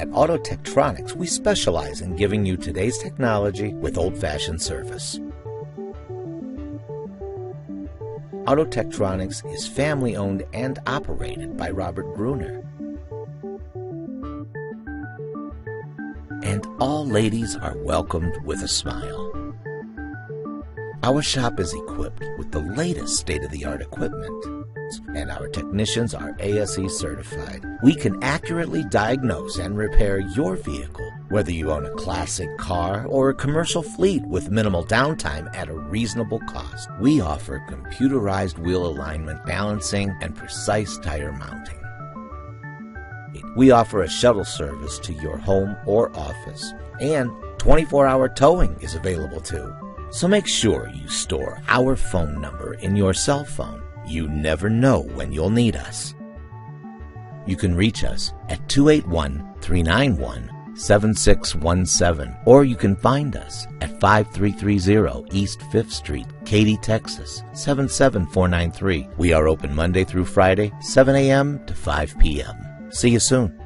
At Autotechtronics, we specialize in giving you today's technology with old-fashioned service. Autotechtronics is family-owned and operated by Robert Bruner. And all ladies are welcomed with a smile. Our shop is equipped with the latest state-of-the-art equipment, and our technicians are ASE certified. We can accurately diagnose and repair your vehicle, whether you own a classic car or a commercial fleet with minimal downtime at a reasonable cost. We offer computerized wheel alignment, balancing, and precise tire mounting. We offer a shuttle service to your home or office, and 24-hour towing is available too. So make sure you store our phone number in your cell phone. You never know when you'll need us. You can reach us at 281-391-7617, or you can find us at 5330 East 5th Street, Katy, Texas, 77493. We are open Monday through Friday, 7 a.m. to 5 p.m. See you soon.